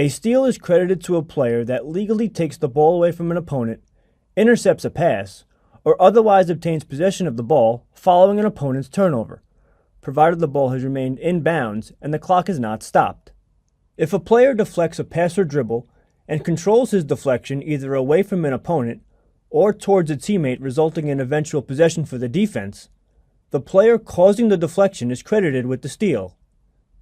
A steal is credited to a player that legally takes the ball away from an opponent, intercepts a pass, or otherwise obtains possession of the ball following an opponent's turnover, provided the ball has remained in bounds and the clock is not stopped. If a player deflects a pass or dribble and controls his deflection either away from an opponent or towards a teammate resulting in eventual possession for the defense, the player causing the deflection is credited with the steal.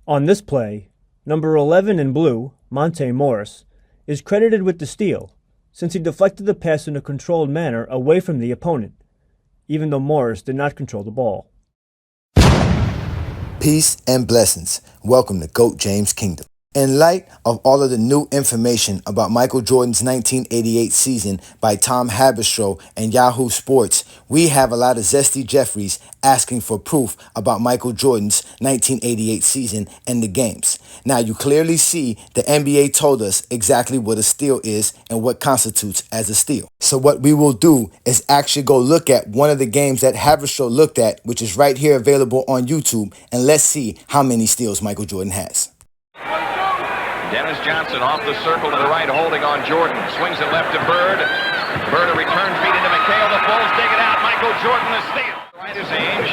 On this play, number 11 in blue, Monte Morris, is credited with the steal, since he deflected the pass in a controlled manner away from the opponent, even though Morris did not control the ball. Peace and blessings. Welcome to GOAT James Kingdom. In light of all of the new information about Michael Jordan's 1988 season by Tom Haberstroh and Yahoo Sports, we have a lot of Zesty Jeffreys asking for proof about Michael Jordan's 1988 season and the games. Now, you clearly see the NBA told us exactly what a steal is and what constitutes as a steal. So what we will do is actually go look at one of the games that Haberstroh looked at, which is right here available on YouTube, and let's see how many steals Michael Jordan has. Dennis Johnson off the circle to the right, holding on Jordan. Swings it left to Bird. Bird, a return feed into McHale. The Bulls dig it out. Michael Jordan, the steal. Right is Ainge.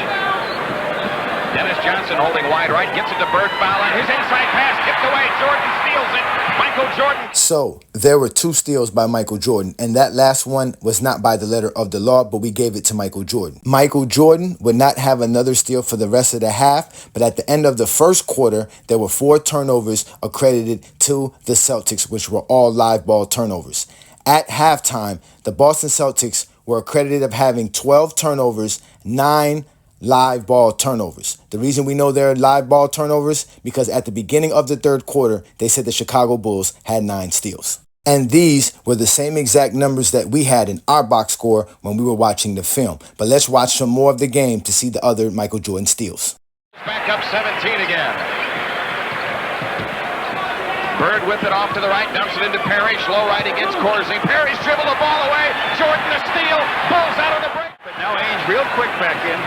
Dennis Johnson holding wide right. Gets it to Bird. Foul on his inside pass. Tipped away. Jordan steals it. Michael Jordan. So there were two steals by Michael Jordan, and that last one was not by the letter of the law, but we gave it to Michael Jordan. Michael Jordan would not have another steal for the rest of the half, but at the end of the first quarter, there were 4 turnovers accredited to the Celtics, which were all live ball turnovers. At halftime, the Boston Celtics were accredited of having 12 turnovers, 9 live ball turnovers. The reason we know they're live ball turnovers, because at the beginning of the third quarter, they said the Chicago Bulls had 9 steals. And these were the same exact numbers that we had in our box score when we were watching the film. But let's watch some more of the game to see the other Michael Jordan steals. Back up 17 again. Bird with it off to the right, dumps it into Parrish, low right against Corsi. Parrish dribbled the ball away. Jordan the steal. Bulls out on the break. But now Ainge real quick back in.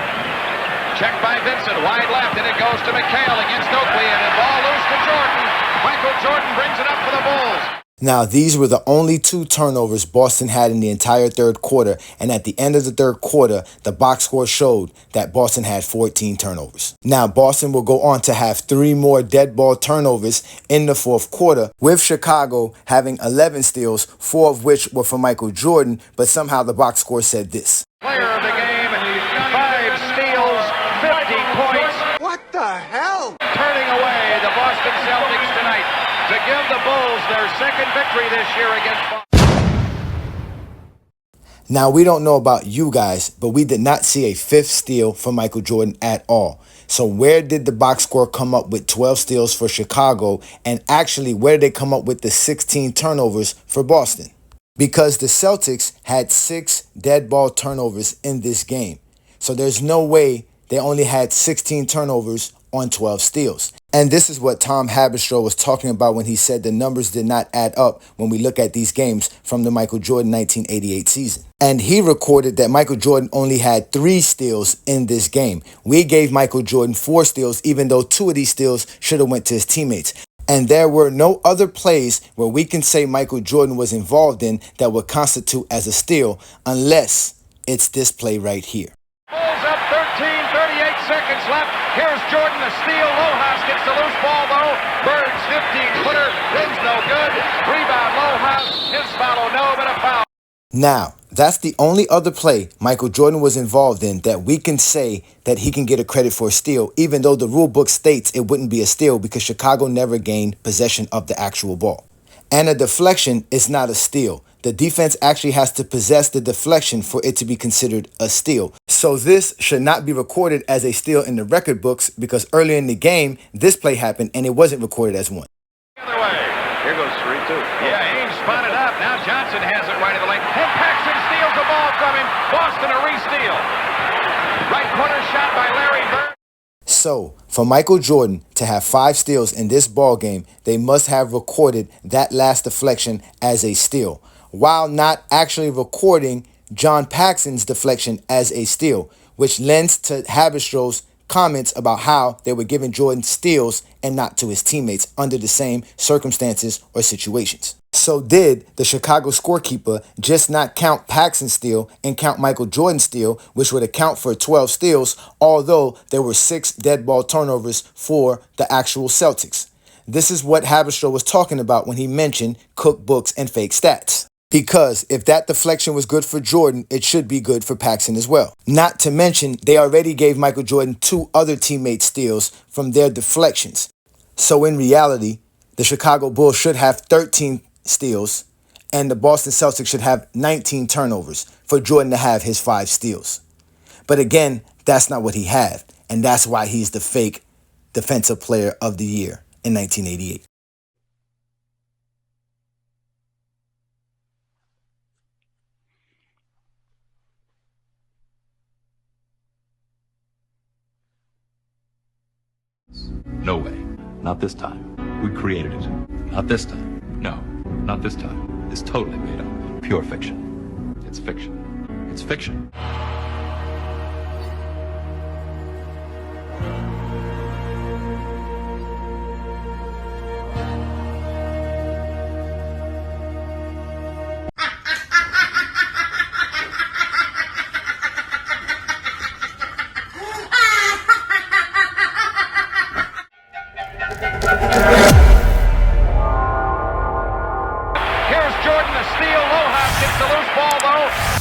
Checked by Vincent, wide left, and it goes to McHale against Oakley, and the ball loose to Jordan. Michael Jordan brings it up for the Bulls. Now, these were the only 2 turnovers Boston had in the entire third quarter, and at the end of the third quarter, the box score showed that Boston had 14 turnovers. Now, Boston will go on to have 3 more dead ball turnovers in the fourth quarter, with Chicago having 11 steals, 4 of which were for Michael Jordan, but somehow the box score said this. Player of the game, 5 steals, 50 points. What the hell? Turning away the Boston Celtics tonight to give the Bulls their second victory this year against Boston. Now, we don't know about you guys, but we did not see a 5th steal for Michael Jordan at all. So where did the box score come up with 12 steals for Chicago? And actually, where did they come up with the 16 turnovers for Boston? Because the Celtics had 6 dead ball turnovers in this game. So there's no way they only had 16 turnovers on 12 steals. And this is what Tom Haberstroh was talking about when he said the numbers did not add up when we look at these games from the Michael Jordan 1988 season. And he recorded that Michael Jordan only had 3 steals in this game. We gave Michael Jordan 4 steals, even though 2 of these steals should have went to his teammates. And there were no other plays where we can say Michael Jordan was involved in that would constitute as a steal unless it's this play right here. Bulls up 13, 38 seconds left. Here's Jordan, the steal. Lohaus gets the loose ball, though. Bird's 15-footer. Rim's no good. Rebound, Lohaus. His follow, no, but a foul. Now, that's the only other play Michael Jordan was involved in that we can say that he can get a credit for a steal, even though the rule book states it wouldn't be a steal because Chicago never gained possession of the actual ball. And a deflection is not a steal. The defense actually has to possess the deflection for it to be considered a steal. So this should not be recorded as a steal in the record books because earlier in the game, this play happened and it wasn't recorded as one. The other way. Here goes 3-2. Yeah, Ainge spotted up. Now Johnson has it right of the lane. And Paxson steals the ball from him. Boston a re-steal. Right corner shot by Larry Bird. So, for Michael Jordan to have 5 steals in this ball game, they must have recorded that last deflection as a steal, while not actually recording John Paxson's deflection as a steal, which lends to Haberstroh's comments about how they were giving Jordan steals and not to his teammates under the same circumstances or situations. So did the Chicago scorekeeper just not count Paxson's steal and count Michael Jordan's steal, which would account for 12 steals, although there were 6 dead ball turnovers for the actual Celtics? This is what Haberstroh was talking about when he mentioned cookbooks and fake stats. Because if that deflection was good for Jordan, it should be good for Paxson as well. Not to mention, they already gave Michael Jordan 2 other teammates steals from their deflections. So in reality, the Chicago Bulls should have 13 steals and the Boston Celtics should have 19 turnovers for Jordan to have his 5 steals. But again, that's not what he had. And that's why he's the fake defensive player of the year in 1988. No way. Not this time. We created it. Not this time. No, not this time. It's totally made up. Pure fiction. It's fiction. It's fiction. Here's Jordan, the steal. Lohaus gets the loose ball, though.